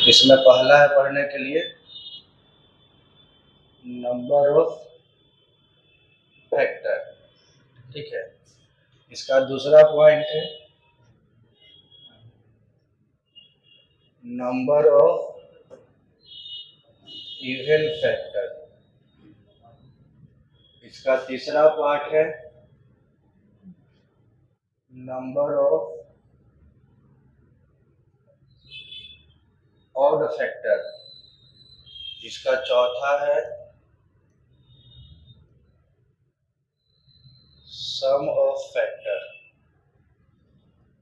इसमें पहला है पढ़ने के लिए नंबर ऑफ फैक्टर, ठीक है। इसका दूसरा पॉइंट है नंबर ऑफ इवन फैक्टर। इसका तीसरा पार्ट है नंबर ऑफ ऑड फैक्टर। इसका चौथा है सम ऑफ फैक्टर।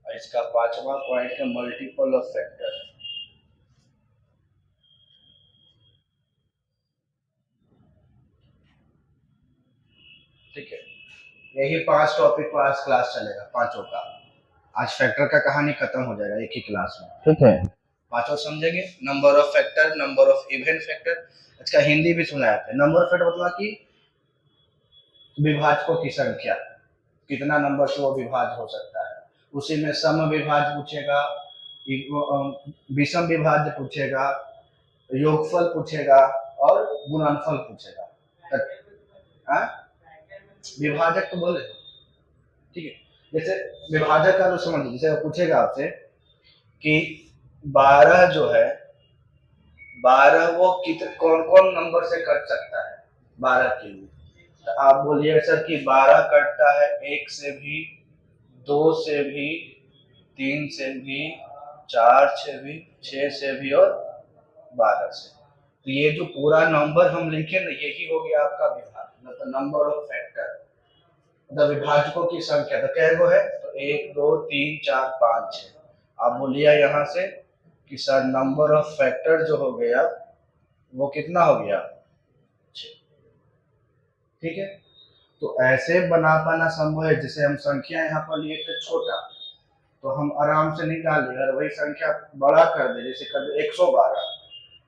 इसका पांचवा पॉइंट है मल्टीपल ऑफ फैक्टर। ठीक है, यही 5 टॉपिक पर आज क्लास चलेगा, पांचों का। आज फैक्टर का कहानी खत्म हो जाएगा एक ही क्लास में, ठीक है। पांचों समझेंगे, number of factor, number of even factor. इसका हिंदी भी सुनाया था। नंबर ऑफ फैक्टर मतलब कि विभाजकों की संख्या, कितना नंबर से वो विभाज्य हो सकता है। उसी में सम विभाज्य पूछेगा, विषम विभाज्य पूछेगा, योगफल पूछेगा और गुणनफल पूछेगा। विभाजक तो बोले, ठीक है। जैसे विभाजक का तो समझिए, जैसे पूछेगा आपसे कि 12 जो है, 12 वो कौन कौन नंबर से कट सकता है 12 के लिए, तो आप बोलिए सर कि 12 कटता है 1 से भी, 2 से भी, 3 से भी, 4 से भी, 6 से भी और 12 से। तो ये जो पूरा नंबर हम लिखे ना, यही हो गया आपका विभाजक, मतलब नंबर ऑफ फैक्टर, मतलब विभाजकों की संख्या। तो कै गो है, तो 1 2 3 4 5 6। आप बोलिए यहाँ से कि सर नंबर ऑफ फैक्टर जो हो गया वो कितना हो गया, 6, ठीक है। तो ऐसे बना पाना संभव है। जैसे हम संख्या यहाँ पर लिए थे छोटा, तो हम आराम से नहीं डाल देंगे, वही संख्या बड़ा कर दे, जैसे कर दे 112,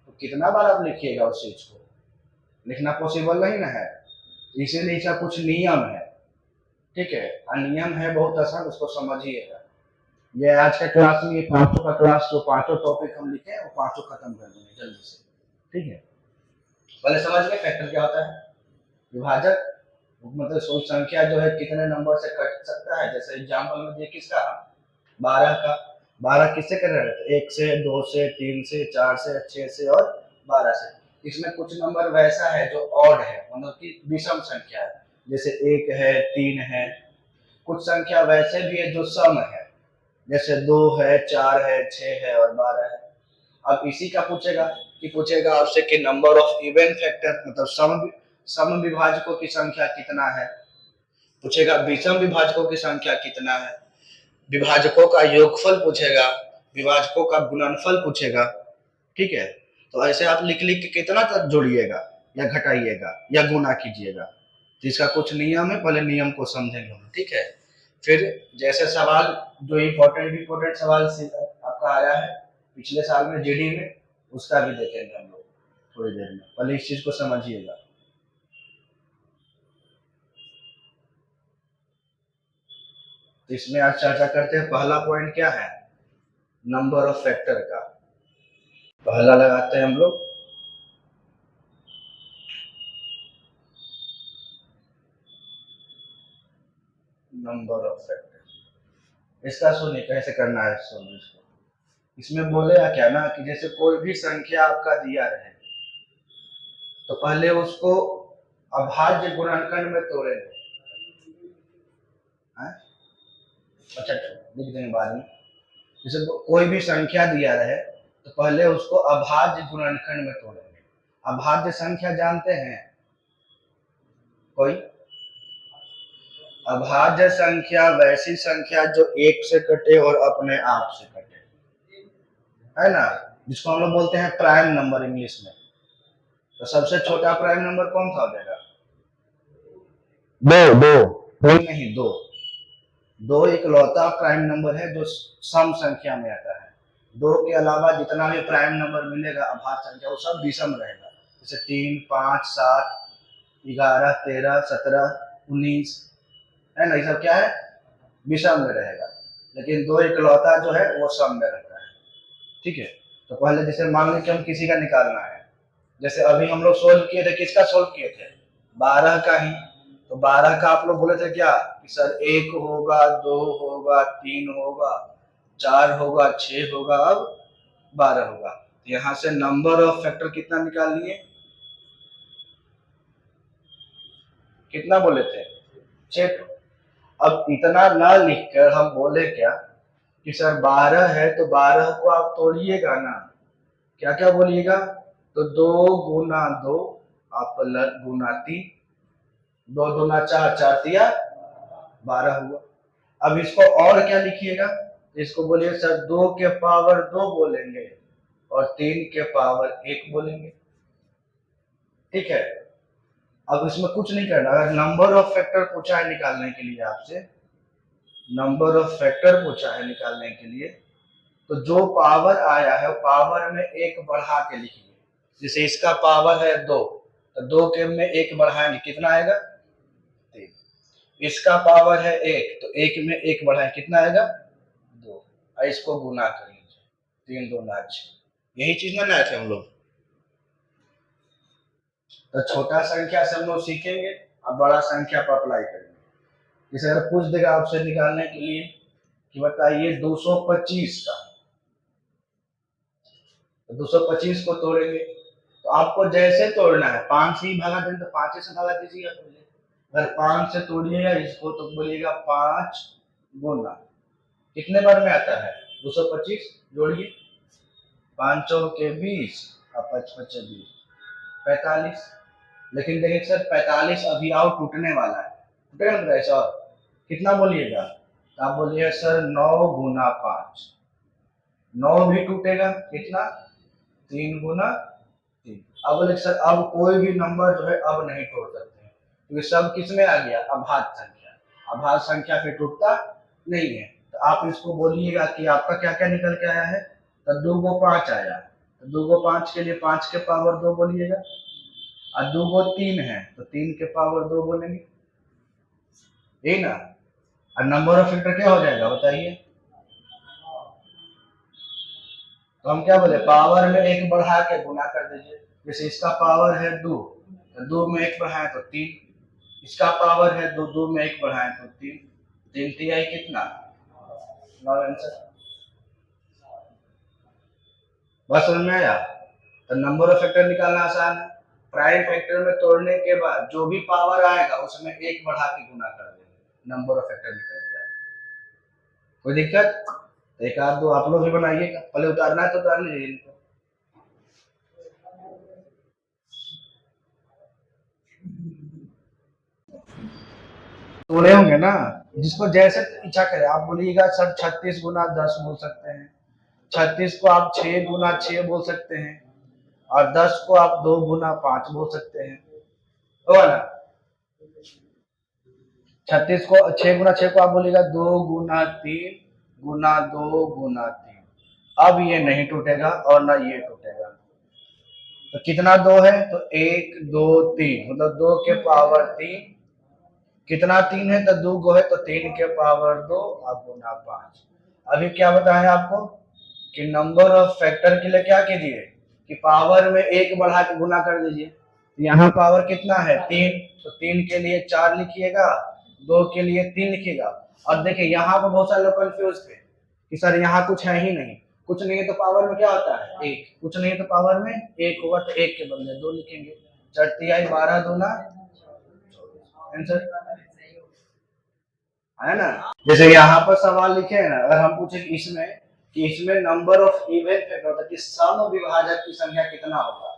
तो कितना बार आप लिखिएगा उस चीज को, लिखना पॉसिबल नहीं ना है। इसीलिए इसका कुछ नियम है, ठीक है। नियम है बहुत आसान, उसको समझिएगा। ये आज का क्लास में, ये पांचों का क्लास, जो पांचों टॉपिक हम लिखे हैं वो पांचों खत्म कर देंगे जल्दी से, ठीक है। पहले समझ गए फैक्टर क्या होता है। विभाजक मतलब कोई संख्या जो है कितने नंबर से कट सकता है। जैसे एग्जाम्पल में दिए किसका, 12 का। 12 किससे कर रहे थे, 1 से, 2 से, 3 से, 4 से, 6 से और 12 से। इसमें कुछ नंबर वैसा है जो ऑड है, मतलब कि विषम संख्या है, जैसे 1 है, 3 है। कुछ संख्या वैसे भी है जो सम है, जैसे 2 है, 4 है, 6 है और 12 है। अब इसी का पूछेगा आपसे कि नंबर ऑफ इवन फैक्टर, मतलब सम विभाजकों की संख्या कितना है। पूछेगा विषम विभाजकों की संख्या कितना है, विभाजकों का योगफल पूछेगा, विभाजकों का गुणनफल पूछेगा, ठीक है। तो ऐसे आप लिख लिख के कितना तक जोड़िएगा या घटाइएगा या गुना कीजिएगा। तो इसका कुछ नियम है, पहले नियम को समझेंगे हम, ठीक है। फिर जैसे सवाल जो इम्पोर्टेंट सवाल आपका आया है पिछले साल में जीडी में, उसका भी देखेंगे हम लोग थोड़ी देर में। पहले इस चीज को समझिएगा। तो इसमें आज चर्चा करते हैं, पहला पॉइंट क्या है, नंबर ऑफ फैक्टर का। पहला लगाते हैं हम लोग नंबर ऑफ फैक्टर। इसका सुनिए कैसे करना है सॉल्व इसको। इसमें बोलेगा क्या ना कि जैसे कोई भी संख्या आपका दिया रहे, तो पहले उसको अभाज्य गुणनखंड में तोड़ेंगे। अच्छा, लिख देंगे बाद में। जैसे कोई भी संख्या दिया रहे, तो पहले उसको अभाज्य गुणनखंड में तोड़ेंगे। अभाज्य संख्या जानते हैं कोई? अभाज्य संख्या वैसी संख्या जो 1 से कटे और अपने आप से कटे, है ना, जिसको हम लोग बोलते हैं प्राइम नंबर इंग्लिश में। तो सबसे छोटा प्राइम नंबर कौन सा हो जाएगा, दो कोई नहीं, दो इकलौता प्राइम नंबर है जो सम संख्या में आता है। 2 के अलावा जितना भी प्राइम नंबर मिलेगा अभाज्य संख्या, वो सब विषम रहेगा। जैसे 3 5 7 11 13 17 19, है ना, ये सब क्या है, विषम में रहेगा। लेकिन 2 इकलौता जो है वो सम में रहता है, ठीक है। तो पहले जैसे मान लीजिए हम किसी का निकालना है, जैसे अभी हम लोग सोल्व किए थे, किसका सोल्व किए थे? 12 का ही। तो 12 का आप लोग बोले थे क्या कि सर 1 होगा, 2 होगा, 3 होगा, 4 होगा, 6 होगा, अब 12 होगा। तो यहाँ से नंबर ऑफ फैक्टर कितना निकाल लिए? कितना बोले थे? 6। अब इतना ना लिखकर हम बोले क्या कि सर 12 है तो 12 को आप तोड़िएगा ना, क्या क्या बोलिएगा? तो 2 गुना 2 आप गुना 3, 2 दूना 4, 4 तिया 12 हुआ। अब इसको और क्या लिखिएगा? इसको बोलिए सर 2 के पावर 2 बोलेंगे और 3 के पावर 1 बोलेंगे। ठीक है, अब इसमें कुछ नहीं करना। अगर नंबर ऑफ फैक्टर पूछा है निकालने के लिए आपसे, नंबर ऑफ फैक्टर पूछा है निकालने के लिए, तो जो पावर आया है पावर में 1 बढ़ा के लिखिए। जैसे इसका पावर है 2, तो 2 के में 1 बढ़ाएंगे, कितना आएगा? 3। इसका पावर है 1, तो 1 में 1 बढ़ाएं, कितना आएगा? 2। और इसको गुना कर लीजिए, 3 दूना 6। यही चीज ना लाए थे हम लोग। तो छोटा संख्या से हम लोग सीखेंगे, अब बड़ा संख्या पर अप्लाई करेंगे। जैसे अगर पूछ देगा आपसे निकालने के लिए कि बताइए 225 का, तो 225 को तोड़ेंगे, तो आपको जैसे तोड़ना है 5 से ही भागा दें, तो 5 से भागा दीजिएगा। अगर 5 से तोड़िएगा इसको तो बोलिएगा 5 गुना, कितने बार में आता है? 225 जोड़िए, 5 के 20 और 5 5 20, 45। लेकिन देखिए सर 45 अभी आओ टूटने वाला है, टूटेगा ना ऐसा? और कितना बोलिएगा? तो आप बोलिए सर 9 गुना 5, 9 भी टूटेगा, कितना? 3 गुना 3। अब बोले सर अब कोई भी नंबर जो है अब नहीं तोड़ सकते हैं, क्योंकि सब किस में आ गया? अभाज्य संख्या। अभाज्य संख्या फिर टूटता नहीं है। तो आप इसको बोलिएगा कि आपका क्या क्या निकल के आया है? तो 2 को 5 आया, तो 2 को 5 के लिए 5 के पावर 2 बोलिएगा, और 2 को 3 है तो 3 के पावर 2 बोलेंगे, यही ना? और नंबर ऑफ फैक्टर क्या हो जाएगा बताइए? तो हम क्या बोले, पावर में 1 बढ़ा के गुना कर दीजिए। जैसे इसका पावर है 2, तो 2 में 1 बढ़ाए तो 3। इसका पावर है 2, 2 में 1 बढ़ाए तो 3, 3 तिहाई कितना? 9 आंसर। बस समझ में आया? तो नंबर ऑफ फैक्टर निकालना आसान है। प्राइम फैक्टर में तोड़ने के बाद जो भी पावर आएगा उसमें 1 बढ़ा के गुना कर देंगे, नंबर ऑफ फैक्टर निकल जाएगा। कोई दिक्कत? एक आध दो आप लोग भी बनाइएगा, पहले उतारना है तो उतार लीजिए इनको। तोड़े होंगे ना, जिसको जैसे इच्छा करे आप बोलिएगा सर 36 गुना 10 बोल सकते हैं, 36 को आप 6 गुना 6 बोल सकते हैं, और 10 को आप 2 गुना 5 बोल सकते हैं, होगा ना? 36 को 6 गुना 6 को आप बोलिएगा 2 गुना 3 गुना 2 गुना 3। अब ये नहीं टूटेगा और ना ये टूटेगा। तो कितना 2 है? तो 1 2 3, मतलब 2 के पावर 3। कितना 3 है? तो 2 गो है तो 3 के पावर 2 और गुना 5। अभी क्या बताया आपको कि नंबर ऑफ फैक्टर के लिए क्या कीजिए कि पावर में 1 बढ़ा के गुना कर दीजिए। यहाँ पावर कितना है? 3, तो 3 के लिए 4 लिखिएगा, 2 के लिए 3 लिखिएगा। और देखिए यहाँ पर बहुत सारे लोग कंफ्यूज थे कि सर यहाँ कुछ है ही नहीं, कुछ नहीं है तो पावर में क्या होता है? 1, कुछ नहीं है तो पावर में 1 होगा, तो 1 के बदले 2 लिखेंगे। 4 तिहाई 12 दूना आंसर है ना? जैसे यहाँ पर सवाल लिखे है ना, अगर हम पूछे इसमें कि इसमें नंबर ऑफ इवन फैक्टर होता है कि सम विभाजक की संख्या कितना होगा,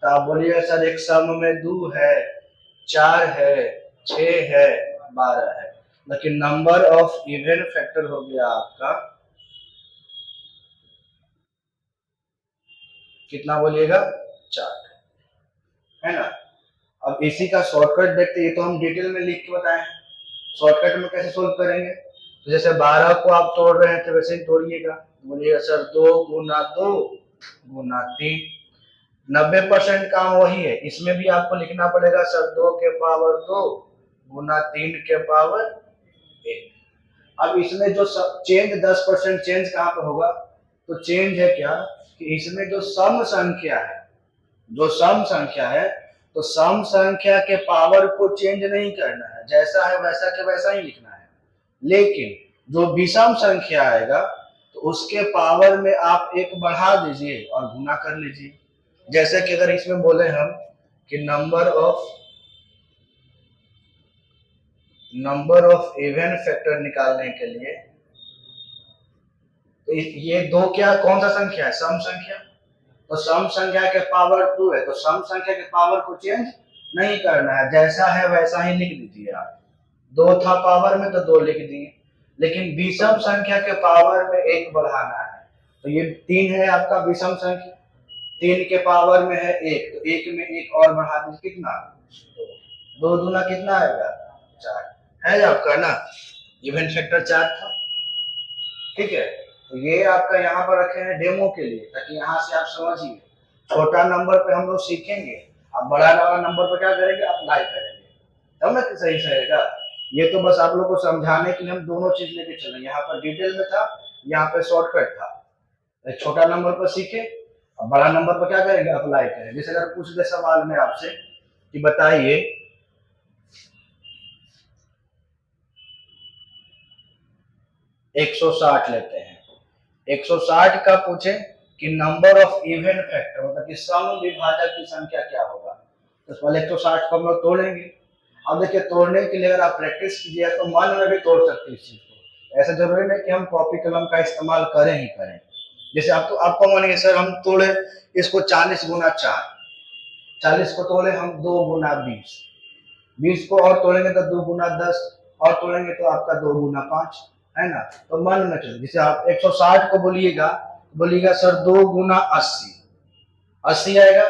तो आप बोलिए सर एक सम में 2 है, 4 है, 6 है, 12 है। लेकिन नंबर ऑफ इवन फैक्टर हो गया आपका कितना बोलिएगा? 4 है ना? अब इसी का शॉर्टकट देखते, ये तो हम डिटेल में लिख के बताए, शॉर्टकट में कैसे सोल्व करेंगे? तो जैसे 12 को आप तोड़ रहे हैं तो वैसे ही तोड़िएगा, बोलिएगा सर 2 गुना 2 गुना 3। 90% काम वही है, इसमें भी आपको लिखना पड़ेगा सर 2 के पावर 2 गुना 3 के पावर 1। अब इसमें जो चेंज 10% चेंज कहाँ पे होगा? तो चेंज है क्या कि इसमें जो सम संख्या है, जो सम संख्या है, तो सम संख्या के पावर को चेंज नहीं करना है, जैसा है वैसा के वैसा ही लिखना है। लेकिन जो विषम संख्या आएगा तो उसके पावर में आप एक बढ़ा दीजिए और गुना कर लीजिए। जैसे कि अगर इसमें बोले हम कि नंबर ऑफ इवन फैक्टर निकालने के लिए, तो ये दो क्या कौन सा संख्या है? सम संख्या। तो सम संख्या के पावर 2 है, तो सम संख्या के पावर को चेंज नहीं करना है, जैसा है वैसा ही लिख दीजिए आप। 2 था पावर में तो 2 लिख दिए। लेकिन विषम संख्या के पावर में 1 बढ़ाना है, तो ये 3 है आपका विषम संख्या, 3 के पावर में है 1, तो 1 में 1 और बढ़ा दीजिए, कितना? 2 दूना कितना आएगा? 4 है आपका ना, इवन फैक्टर 4 था। ठीक है, तो ये आपका यहाँ पर रखे हैं डेमो के लिए, ताकि यहाँ से आप समझिए। छोटा नंबर पे हम लोग सीखेंगे, अब बड़ा वाला नंबर पे क्या करेंगे? अप्लाई करेंगे, तब ना सही रहेगा। ये तो बस आप लोग को समझाने के लिए हम दोनों चीज लेके चले। यहाँ पर डिटेल में था, यहाँ पे शॉर्टकट था। छोटा नंबर पर सीखे, अब बड़ा नंबर पर क्या करेंगे? अप्लाई करेंगे। जैसे अगर पूछ दे सवाल में आपसे कि बताइए 160 लेते हैं, 160 का पूछे कि नंबर ऑफ इवन फैक्टर, मतलब कि सम विभाजक की संख्या क्या होगा, तो पहले 160 को हम लोग तोड़ेंगे। अब देखिए, तोड़ने के लिए अगर आप प्रैक्टिस कीजिए तो मन में भी तोड़ सकते हैं इस चीज को। ऐसा जरूरी नहीं कि हम कॉपी कलम का इस्तेमाल करें ही करें। जैसे आपको मानिए सर हम तोड़े इसको 40 गुना 4, 40 को तोड़े हम 2 गुना 20, 20 को और तोड़ेंगे तो 2 गुना 10, और तोड़ेंगे तो आपका 2 गुना 5, है ना। तो मन में चलो, जैसे आप 160 को बोलिएगा सर 2 गुना 80, 80 आएगा।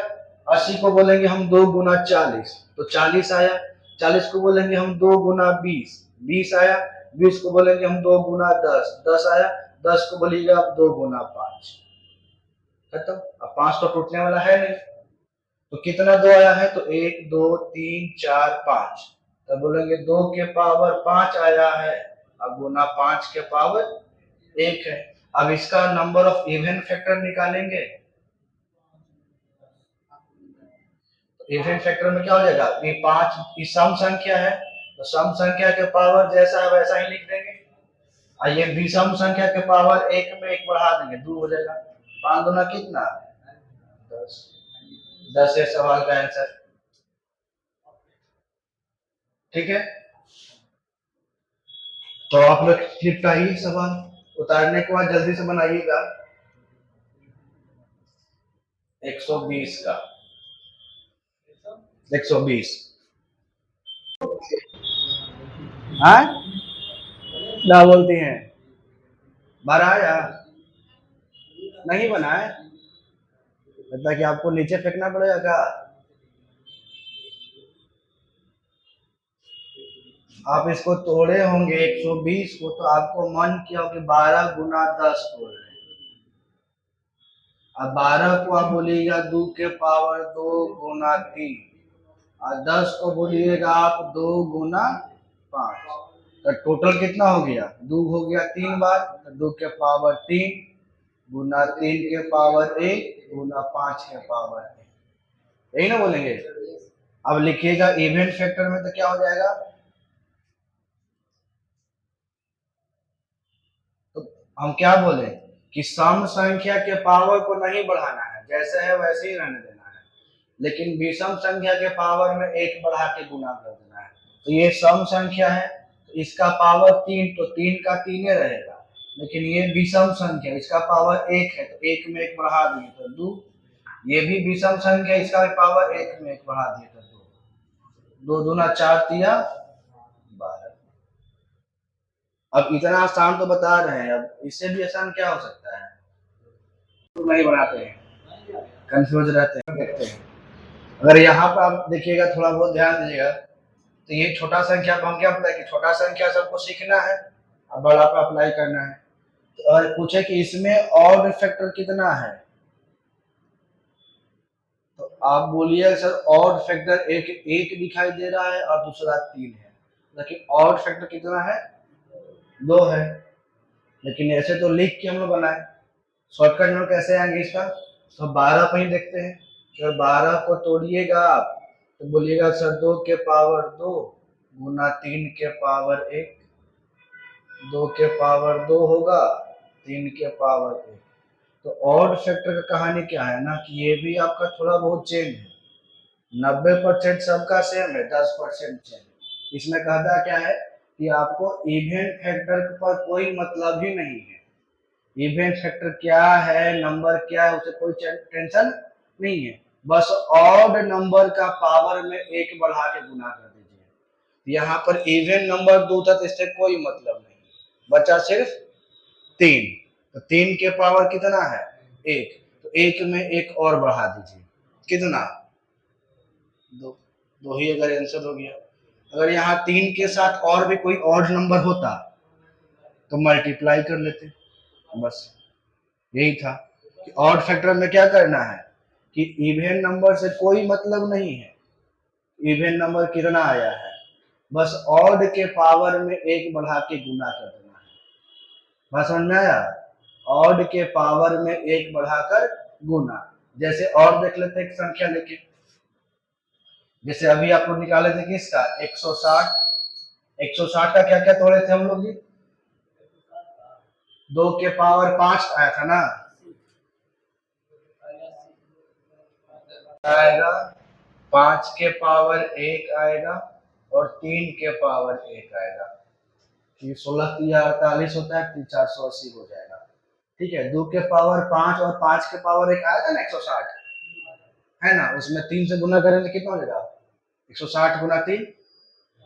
80 को बोलेंगे हम 2 गुना 40, तो 40 आया। 40 को बोलेंगे हम 2 गुना 20, 20 आया। 20 को बोलेंगे हम 2 गुना 10, 10 आया। 10 को बोलिएगा आप 2 गुना 5, खत्म। अब 5 तो टूटने वाला है नहीं, तो कितना 2 आया है? तो 1 2 3 4 5, तब बोलेंगे 2 के पावर 5 आया है, अब गुना 5 के पावर 1 है। अब इसका नंबर ऑफ इवन फैक्टर निकालेंगे, इवन फैक्टर में क्या हो जाएगा? ये 5 की सम संख्या है, तो सम संख्या के पावर जैसा है वैसा ही लिख देंगे। और ये विषम संख्या के पावर 1 में 1 बढ़ा देंगे, 2 हो जाएगा। 5 दूना कितना? 10, 10 है सवाल का आंसर। ठीक है, तो आप लोग निपटाइए सवाल, उतारने के बाद जल्दी से बनाइएगा। 120 का 120, हाँ क्या बोलती हैं? बनाया नहीं? बनाए मतलब कि आपको नीचे फेंकना पड़ेगा क्या? आप इसको तोड़े होंगे 120 को, तो आपको मन किया कि 12 गुना 10 तोड़ रहे हैं। अब 12 को आप बोलिएगा 2 के पावर 2 गुना 3, और 10 को बोलिएगा आप 2 गुना 5, तो टोटल कितना हो गया? 2 हो गया 3 बार, तो 2 के पावर 3 गुना 3 के पावर 1 गुना 5 के पावर 1, यही ना बोलेंगे। अब लिखिएगा इवन फैक्टर में, तो क्या हो जाएगा? तो हम क्या बोले कि सम संख्या के पावर को नहीं बढ़ाना है, जैसे है वैसे ही रहने देना है। लेकिन विषम संख्या के पावर में 1 बढ़ा के गुना कर देना है। तो ये सम संख्या है, तो इसका पावर 3, तो 3 का 3 रहेगा। लेकिन ये विषम संख्या, इसका पावर 1 है, तो 1 में 1 बढ़ा दिए तो 2। ये भी विषम संख्या, इसका भी पावर 1 में 1 बढ़ा दिए तो 2। 2 दूना 4 तिया 12। अब इतना आसान तो बता रहे हैं, अब इससे भी आसान क्या हो सकता है? तो नहीं बनाते हैं, कंफ्यूज रहते हैं, देखते हैं। अगर यहाँ पर आप देखिएगा, थोड़ा बहुत ध्यान दीजिएगा, तो ये छोटा संख्या को हम क्या पता है कि छोटा संख्या सबको सीखना है, अब बड़ा पे अप्लाई करना है। तो अगर पूछे कि इसमें ऑड फैक्टर कितना है, तो आप बोलिए सर ऑड फैक्टर एक दिखाई दे रहा है और दूसरा 3 है, लेकिन ऑड फैक्टर कितना है? 2 है। लेकिन ऐसे तो लिख के हम लोग बनाए, शॉर्टकट में कैसे आएंगे इसका, तो 12 पर ही देखते हैं। अगर 12 को तोड़िएगा आप तो बोलिएगा सर 2 के पावर 2 गुना 3 के पावर 1, 2 के पावर 2 होगा 3 के पावर 1। तो ऑड फैक्टर का कहानी क्या है ना कि ये भी आपका थोड़ा बहुत चेंज है। 90% सबका सेम है, 10% चेंज। इसमें कहता क्या है कि आपको इवन फैक्टर पर कोई मतलब ही नहीं है। इवन फैक्टर क्या है, नंबर क्या है, उसे कोई टेंशन नहीं है। बस ऑड नंबर का पावर में 1 बढ़ा के गुना कर दीजिए। यहाँ पर इवन नंबर 2 था तो इससे कोई मतलब नहीं, बचा सिर्फ 3। तो 3 के पावर कितना है 1, तो 1 में 1 और बढ़ा दीजिए, कितना 2। 2 ही अगर आंसर हो गया। अगर यहाँ 3 के साथ और भी कोई ऑड नंबर होता तो मल्टीप्लाई कर लेते, बस यही था कि ऑड फैक्टर में क्या करना है कि इवन नंबर से कोई मतलब नहीं है। इवन नंबर कितना आया है, बस ऑड के पावर में 1 बढ़ा के गुना कर देना है। बात समझ में आया, ऑड के पावर में 1 बढ़ाकर गुना। जैसे और देख लेते एक संख्या लेके, जैसे अभी आप लोग निकाले थे किसका 160। 160 का क्या क्या तोड़े थे हम लोग जी, 2 के पावर 5 आया था ना, आएगा 5 के पावर 1 आएगा और 3 के पावर 1 आएगा। 16 48 होता है, 480 हो जाएगा। ठीक है, 2 के पावर 5 और 5 के पावर 1 आया था ना 160, है ना, उसमें 3 से गुना करेंगे कितना हो जाएगा 160 गुना 3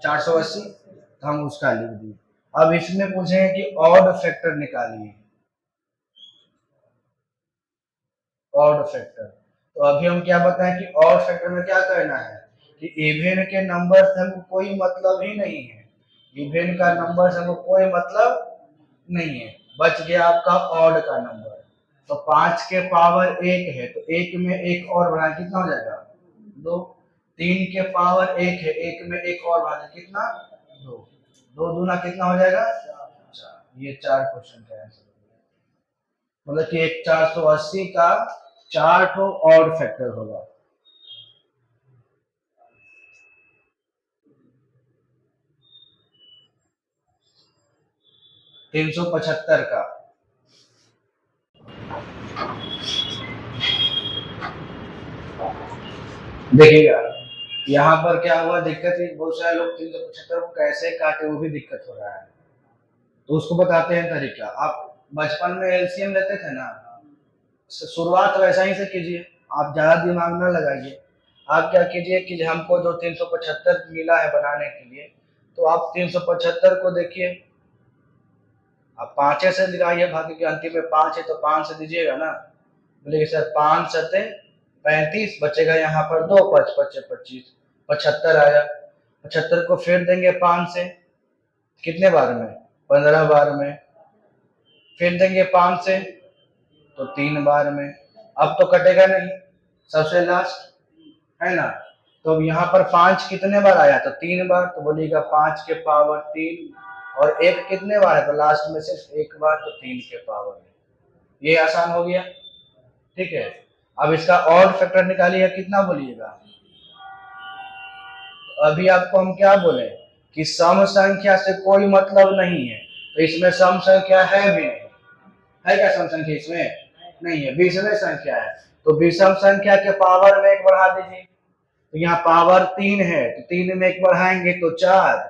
480, तो हम उसका लिख दिए। अब इसमें पूछे कि ऑड फैक्टर निकालिए, ऑड फैक्टर। तो अभी हम क्या बताएं कि ऑड फैक्टर में क्या करना है कि इवन के नंबर से हमको कोई मतलब ही नहीं है। इवन का नंबर से हमको कोई मतलब नहीं है। बच गया आपका ऑड का नंबर। तो 5 के पावर 1 है तो 1 में 1 और बढ़ा कितना हो जाएगा 2। 3 के पावर 1 है, 1 में 1 और बढ़ा कितना 2। 2 दूना कितना हो जाएगा 4। ये 4 क्वेश्चन का आंसर, मतलब कि एक 480 का 4 ठो ऑड फैक्टर होगा। तीन सौ पचहत्तर का देखिएगा यहाँ पर क्या हुआ दिक्कत है, बहुत सारे लोग 375 को कैसे काटे वो भी दिक्कत हो रहा है, तो उसको बताते हैं तरीका। आप बचपन में एलसीएम लेते थे ना, शुरुआत वैसा ही से कीजिए, आप ज्यादा दिमाग ना लगाइए। आप क्या कीजिए कि हमको जो 375 मिला है बनाने के लिए, तो आप 375 को देखिए, आप 5 से दिखाइए, भाग्य के अंतिम में 5 है तो 5 से दीजिएगा ना। बोले सर 5 सते 35 बचेगा, यहाँ पर 2 5 5 25 75 आया। 75 को फिर देंगे 5 से, कितने बार में 15 बार में, फिर देंगे 5 से तो 3 बार में। अब तो कटेगा नहीं, सबसे लास्ट है ना। तो अब यहाँ पर 5 कितने बार आया तो 3 बार, तो बोलिएगा 5 के पावर 3 और 1 कितने बार है तो लास्ट में सिर्फ 1 बार, तो 3 के पावर। ये आसान हो गया, ठीक है। अब इसका ऑड फैक्टर निकालिए, कितना बोलिएगा। अभी आपको हम क्या बोले कि सम संख्या से कोई मतलब नहीं है, तो इसमें सम संख्या है भी नहीं, है क्या सम संख्या इसमें नहीं है, विषम संख्या है। तो विषम संख्या के पावर में 1 बढ़ा दीजिए, तो यहाँ पावर 3 है तो 3 में 1 बढ़ाएंगे तो 4,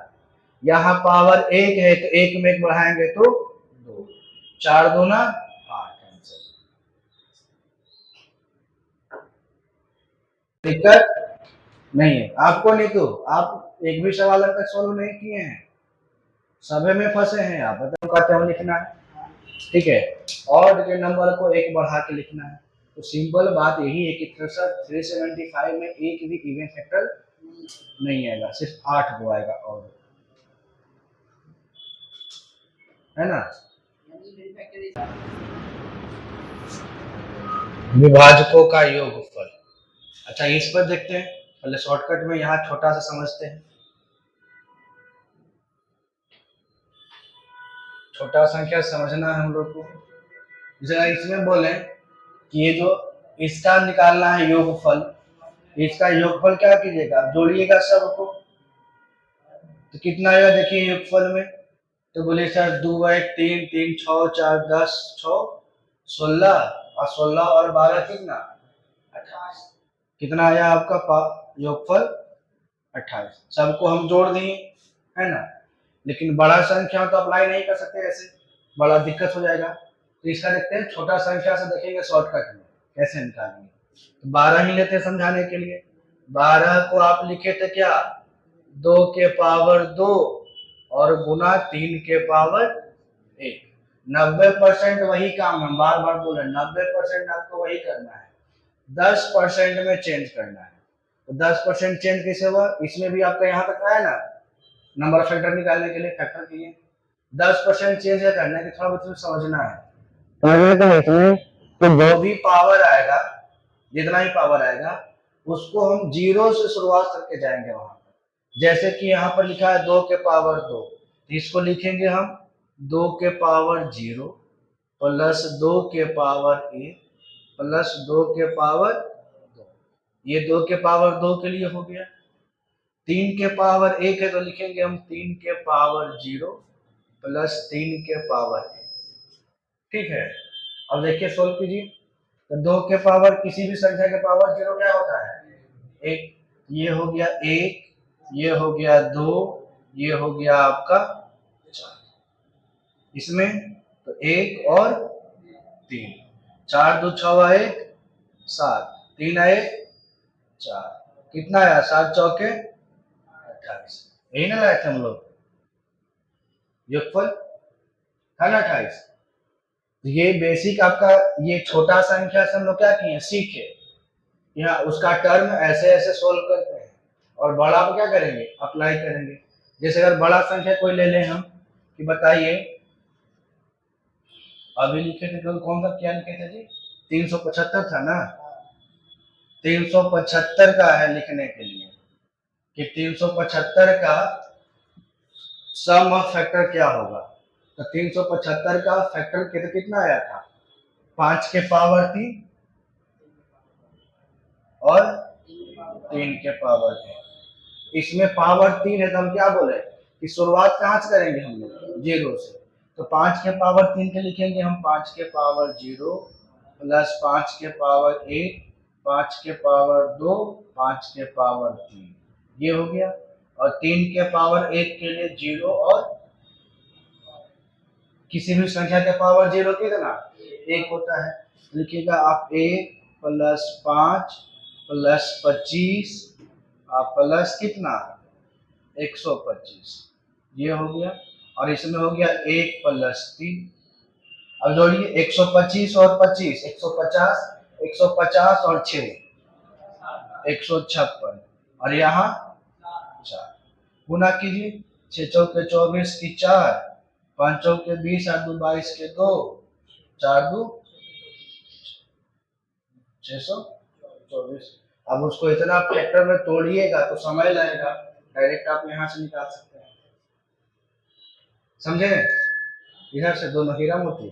यहाँ पावर 1 है तो 1 में 1 बढ़ाएंगे तो 2, 4 दूना 8 आंसर। दिक्कत नहीं है आपको, नहीं तो आप एक भी सवाल अब तक सोल्व नहीं किए हैं, सभी में फंसे हैं आप, बताओ कहते हम लिखना है, ठीक है। ऑड के नंबर को 1 बढ़ा के लिखना है, तो सिंपल बात यही है कि 375 में एक भी इवन फैक्टर नहीं आएगा, सिर्फ 8 को आएगा ऑड, है ना। विभाजकों का योगफल, अच्छा इस पर देखते हैं, पहले शॉर्टकट में यहाँ छोटा सा समझते हैं। छोटा संख्या समझना है हम लोग को, जरा इसमें बोले कि ये जो इसका निकालना है योगफल, इसका योगफल क्या कीजिएगा, जोड़िएगा सबको, तो कितना आएगा देखिए योगफल में। तो बोले सर 2 1 3 3 6 4 10 6 16 और 16 और 12 कितना 28। कितना आया आपका योगफल 28। सबको हम जोड़ दिए है ना, लेकिन बड़ा संख्या तो अप्लाई नहीं कर सकते, ऐसे बड़ा दिक्कत हो जाएगा। तो इसका देखते हैं छोटा संख्या से देखेंगे शॉर्टकट में कैसे निकालेंगे। तो 12 ही लेते हैं समझाने के लिए। 12 को आप लिखे थे क्या, 2 के पावर 2 और गुना 3 के पावर 1। 90% वही काम हम बार बार बोल रहे हैं, 90% आपको वही करना है, 10% में चेंज करना है। तो 10% चेंज कैसे हुआ, इसमें भी आपका यहाँ तक आया ना, नंबर फैक्टर निकालने के लिए फैक्टर किए। 10% चेंज है करना है कि थोड़ा बहुत समझना है। तो इसमें तो जो भी पावर आएगा, जितना ही पावर आएगा उसको हम जीरो से शुरुआत करके जाएंगे वहां पर। जैसे कि यहाँ पर लिखा है 2 के पावर 2, तो इसको लिखेंगे हम 2 के पावर 0 प्लस 2 के पावर 1 प्लस 2 के पावर 2। ये 2 के पावर 2 के लिए हो गया। 3 के पावर 1 है तो लिखेंगे हम 3 के पावर 0 प्लस 3 के पावर 1। ठीक है, अब देखिए सोल्व कीजिए। तो 2 के पावर किसी भी संख्या के पावर 0 क्या होता है 1। ये हो गया 1, ये हो गया 2, ये हो गया आपका 4। इसमें तो 1 और 3, 4 2 6 1 7, 3 आए 4, कितना आया 7 चौके 28। यही ना लाए थे हम लोग योगफल है ना 28। ये बेसिक आपका, ये छोटा संख्या से हम लोग क्या किए सीखे, यहाँ उसका टर्म ऐसे ऐसे सोल्व करते हैं, और बड़ा को क्या करेंगे अप्लाई करेंगे। जैसे अगर बड़ा संख्या कोई ले लें हम कि बताइए, अभी लिखे थे कौन सा क्या लिखे थे जी, 375 था ना। 375 का है लिखने के लिए कि 375 का सम ऑफ फैक्टर क्या होगा। तो 375 का फैक्टर कितना आया था 5 के पावर 3 और 3 के पावर 3। इसमें पावर 3 है तो हम क्या बोले कि शुरुआत कहाँ से करेंगे हम लोग 0 से। तो 5 के पावर 3 के लिखेंगे हम 5 के पावर 0 प्लस 5 के पावर 1 5 के पावर 2 5 के पावर 3, ये हो गया। और 3 के पावर 1 के लिए 0 और किसी भी संख्या के पावर 0 कितना 1 होता है। लिखिएगा आप 1 प्लस 5 प्लस 25 प्लस कितना 125, ये हो गया। और इसमें हो गया 1 प्लस 3। अब जोड़िए 125 और 25 150, 150 और 6 156, और यहाँ 4 गुना कीजिए। 6 चौके 24 की 4, 5 चौके 20 8 2 22 के 2, 4 2 624। अब उसको इतना फैक्टर में तोड़िएगा तो समय लगेगा, डायरेक्ट आप यहाँ से निकाल सकते हैं, समझे। इधर से दोनों हीरा मोती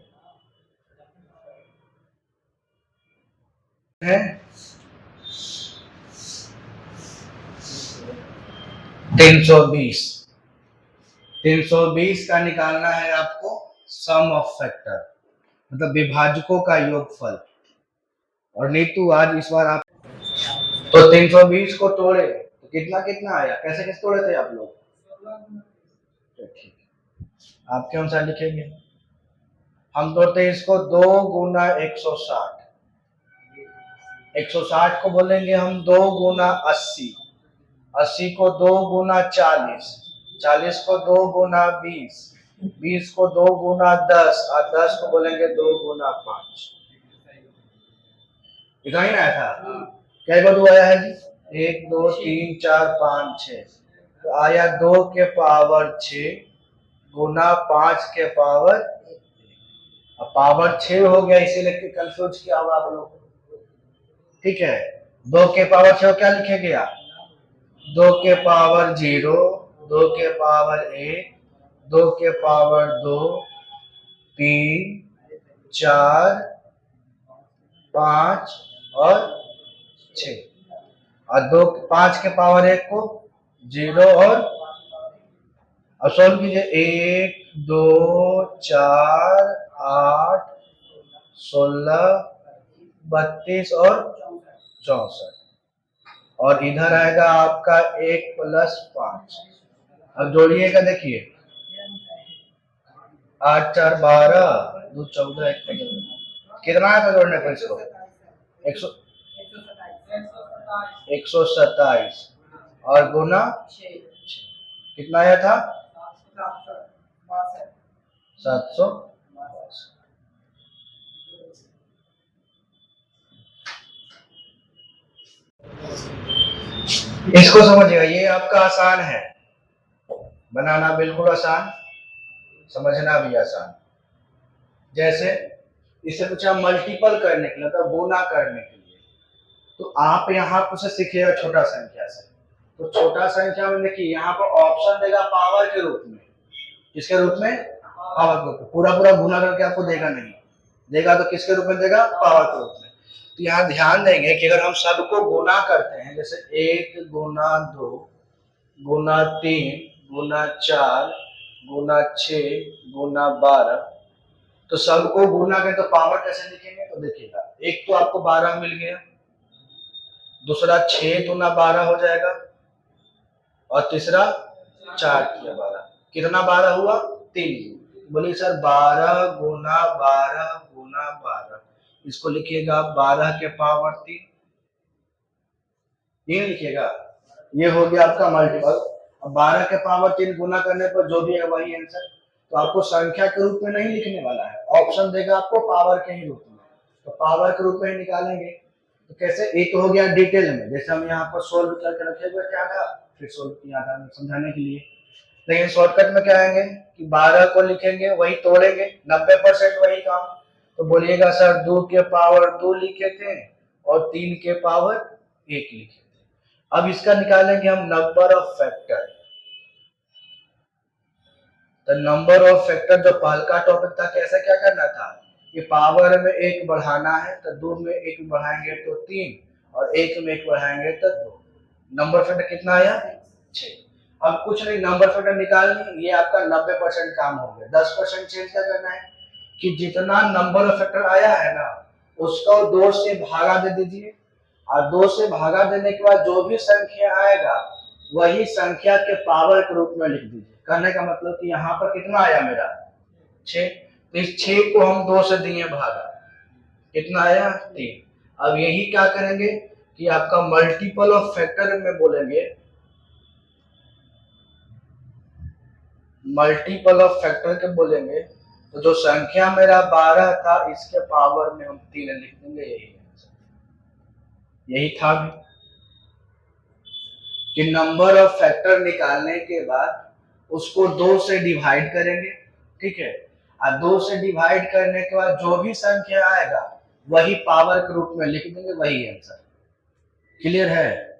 है। 320 का निकालना है आपको सम ऑफ फैक्टर, मतलब विभाजकों का योगफल। और नीतू आज इस बार आप तो 320 को तोड़े तो कितना कितना आया, कैसे कैसे तोड़े थे आप लोग, तो ठीक आपके अनुसार लिखेंगे। हम तोड़ते हैं इसको 2 गुना 160, 160 को बोलेंगे हम 2 गुना 80, 80 को 2 गुना 40, 40 को 2 गुना 20, 20 को 2 गुना 10 और 10 को बोलेंगे 2 गुना 5। इतना ही आया था, क्या बात आया है जी 1 2 3 4 5 6, तो आया 2 के पावर 6 गुना 5 के पावर, अब पावर 6 हो गया इसीलिए कंफ्यूज किया होगा आप लोग। ठीक है, 2 के पावर 6 क्या लिखेंगे आप 2 के पावर 0 2 के पावर 1 2 के पावर 2 3 4, 5 और 6, और 5 के पावर 1 को 0 और अब सॉल्व कीजिए। 1, 2, 4, 8, 16, 32 और 64, और इधर आएगा आपका 1 + 5। अब जोड़िएगा, देखिए 8, 4, 12, 2, 14, 1, कितना आया था जोड़ने पर इसको? 127, और गुना कितना आया था? 762। इसको समझिएगा, ये आपका आसान है बनाना, बिल्कुल आसान, समझना भी आसान। जैसे इसे पूछा मल्टीपल करने के लिए, तो गुना करने के लिए, तो आप यहाँ कुछ सीखिएगा छोटा संख्या से। तो छोटा संख्या में देखिए यहाँ पर ऑप्शन देगा पावर के रूप में, किसके रूप में? पावर के रूप में। पूरा पूरा गुना करके आपको देगा नहीं, देगा तो किसके रूप में देगा? पावर के रूप में। तो यहाँ ध्यान देंगे कि अगर हम सबको गुना करते हैं, जैसे 1 गुना 2 गुना 3 गुना 4 गुना 6 गुना 12, तो सबको गुना करें तो पावर कैसे लिखेंगे? तो देखिएगा, एक तो आपको 12 मिल गया, दूसरा 6 गुना 12 हो जाएगा, और तीसरा 4 किया 12, कितना 12 हुआ? 3। बोलिए सर 12 गुना 12 गुना 12, इसको लिखिएगा 12 के पावर 3, ये लिखिएगा। ये हो गया आपका मल्टीपल। अब 12 के पावर 3 गुना करने पर जो भी है वही आंसर। तो आपको संख्या के रूप में नहीं लिखने वाला है, ऑप्शन देगा आपको पावर के ही रूप में, तो पावर के रूप में ही निकालेंगे। तो कैसे? एक हो गया डिटेल में, जैसे हम यहाँ पर सोल्व करके रखे हुए क्या था, फिर सोल्व किया था समझाने के लिए। लेकिन शॉर्टकट में क्या आएंगे कि 12 को लिखेंगे, वही तोड़ेंगे, 90% वही काम। तो बोलिएगा सर 2 के पावर 2 लिखे थे और 3 के पावर 1 लिखे थे। अब इसका निकालेंगे हम नंबर ऑफ फैक्टर। तो नंबर ऑफ फैक्टर जो पहल का टॉपिक था, कैसे क्या करना था कि पावर में 1 बढ़ाना है, तो 2 में 1 बढ़ाएंगे तो 3, और 1 में 1 बढ़ाएंगे तो 2। नंबर फैक्टर कितना आया? 6। अब कुछ नहीं, नंबर फैक्टर निकालनी, ये आपका 90% काम हो गया। 10% चेंज क्या करना है कि जितना नंबर ऑफ फैक्टर आया है ना, उसको 2 से भागा दे दीजिए, और 2 से भागा देने के बाद जो भी संख्या आएगा वही संख्या के पावर के रूप में लिख दीजिए। कहने का मतलब कि यहाँ पर कितना आया मेरा? 6। तो इस 6 को हम 2 से दिए भागा, कितना आया? 3। अब यही क्या करेंगे कि आपका मल्टीपल ऑफ फैक्टर में बोलेंगे, मल्टीपल ऑफ फैक्टर के बोलेंगे, तो जो संख्या मेरा 12 था, इसके पावर में हम 3 लिख देंगे, यही था भी कि नंबर ऑफ फैक्टर निकालने के बाद उसको 2 से डिवाइड करेंगे, ठीक है, और 2 से डिवाइड करने के बाद जो भी संख्या आएगा वही पावर के रूप में लिख देंगे, वही आंसर। क्लियर है?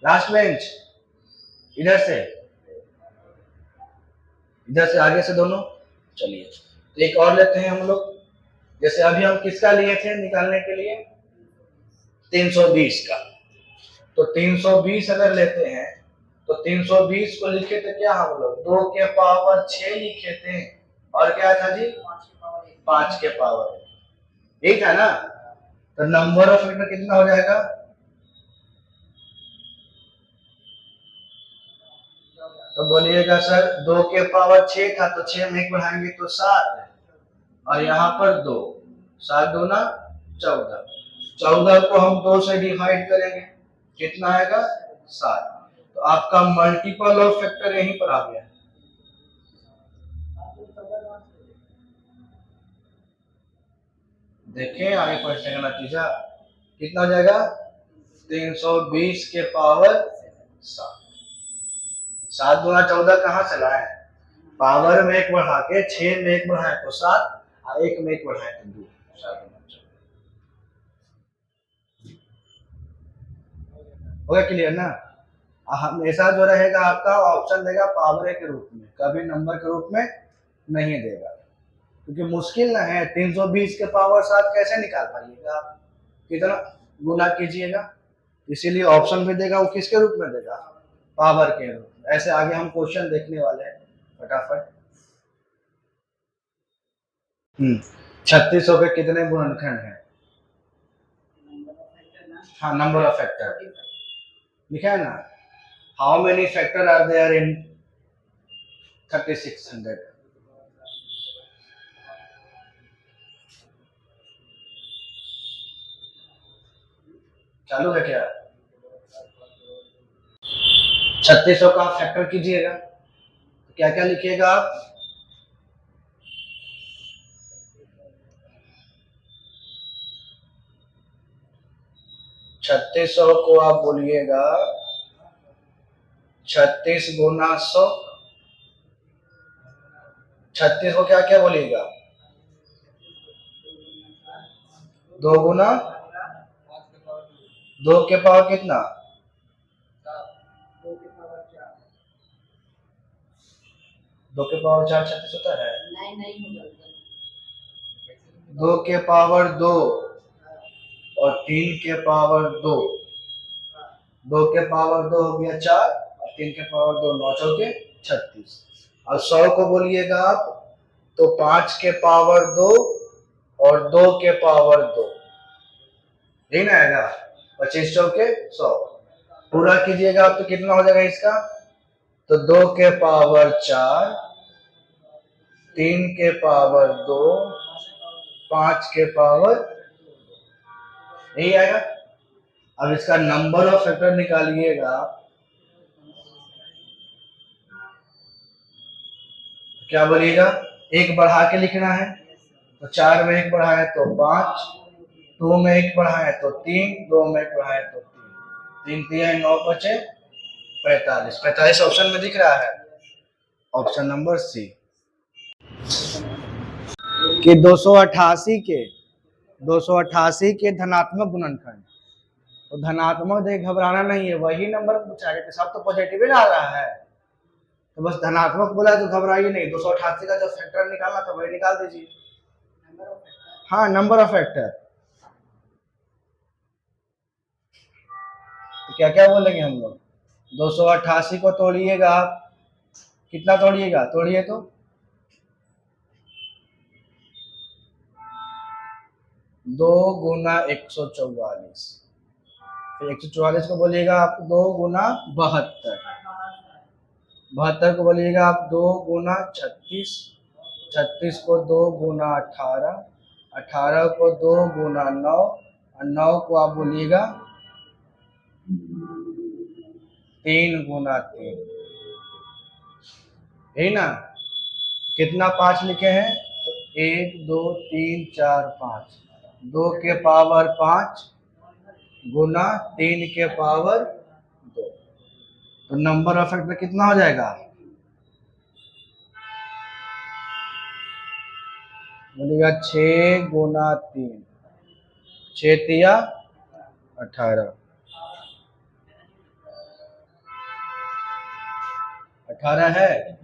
लास्ट बेंच, इधर से आगे से दोनों। चलिए तो एक और लेते हैं हम लोग। जैसे अभी हम किसका लिए थे निकालने के लिए? 320 का। तो 320 अगर लेते हैं तो 320 को लिखे थे क्या हम लोग? 2 के पावर 6 लिखे थे, और क्या था जी? 5 के पावर, यही था ना? तो नंबर ऑफ फैक्टर कितना हो जाएगा? तो बोलिएगा सर 2 के पावर 6 था, तो 6 में 1 बढ़ाएंगे तो 7 है, और यहाँ पर 2, 7 दूना 14, 14 को हम 2 से डिवाइड करेंगे, कितना आएगा? 7। तो आपका मल्टीपल ऑफ फैक्टर यहीं पर आ गया। देखें आगे पढ़ने का नतीजा कितना हो जाएगा? 320 के पावर 7। 7 दूना 14 कहाँ से लाए? पावर में 1 बढ़ा के 6 में 1 बढ़ाए तो 7, और 1 में 1 बढ़ाए तो 2। हो गया क्लियर ना? हमेशा जो रहेगा आपका ऑप्शन देगा पावर के रूप में, कभी नंबर के रूप में नहीं देगा। क्योंकि मुश्किल ना है, 320 के पावर 7 कैसे निकाल पाइएगा आप, कितना गुना कीजिएगा। इसीलिए ऑप्शन भी देगा वो किसके रूप में देगा, पावर के रूप में। ऐसे आगे हम क्वेश्चन देखने वाले हैं फटाफट। 3600 के कितने गुणनखंड हैं? हाँ, नंबर ऑफ फैक्टर लिखा है ना, how many factor are there in 3600। चालू है क्या? 3600 का आप फैक्टर कीजिएगा, क्या क्या लिखिएगा आप? छत्तीस सौ को आप बोलिएगा 36 गुना 100। 36 को क्या क्या बोलिएगा, 2 गुना 2 के पावर कितना, 2 के पावर 4 36 होता है। नहीं 2 के पावर 2 और 3 के पावर 2, 2 के पावर 2 हो गया 4 और 3 के पावर 2 9 चौके 36। और 100 को बोलिएगा आप तो 5 के पावर 2 और 2 के पावर 2, यही ना आएगा, 25 चौके 100। पूरा कीजिएगा आप तो कितना हो जाएगा इसका, तो 2 के पावर 4, 3 के पावर 2, 5 के पावर, यही आएगा। अब इसका नंबर ऑफ फैक्टर निकालिएगा, क्या बोलिएगा, एक बढ़ा के लिखना है, तो 4 में 1 बढ़ा है तो 5, 2 में 1 बढ़ा है तो 3, 2 में 1 बढ़ा है तो 3, 3 3 9 बचे 45। 45 ऑप्शन में दिख रहा है, ऑप्शन नंबर सी। कि 288 के धनात्मक गुणनखंड, तो धनात्मक देख घबराना नहीं है, वही नंबर पूछा है, सब तो पॉजिटिव ही आ रहा है, तो बस धनात्मक बोला तो घबराइए नहीं। 288 का जो फैक्टर निकालना था वही निकाल दीजिए। हाँ, नंबर ऑफ फैक्टर, तो क्या क्या बोलेंगे हम लोग, 288 को तोड़िएगा आप, कितना तोड़िएगा, तोड़िए तो 2 गुना 144, फिर 144 को बोलिएगा आप 2 गुना 72, 72 को बोलिएगा आप 2 गुना 36, 36 को 2 गुना 18, 18 को 2 गुना 9 और 9 को आप बोलिएगा 3 गुना 3, यही ना। कितना 5 लिखे हैं, तो 1 2 3 4 5, 2 के पावर 5 गुना 3 के पावर 2, तो नंबर ऑफ फैक्टर कितना हो जाएगा, बोलिएगा 6 गुना 3, 6 तिया 18, 18 है।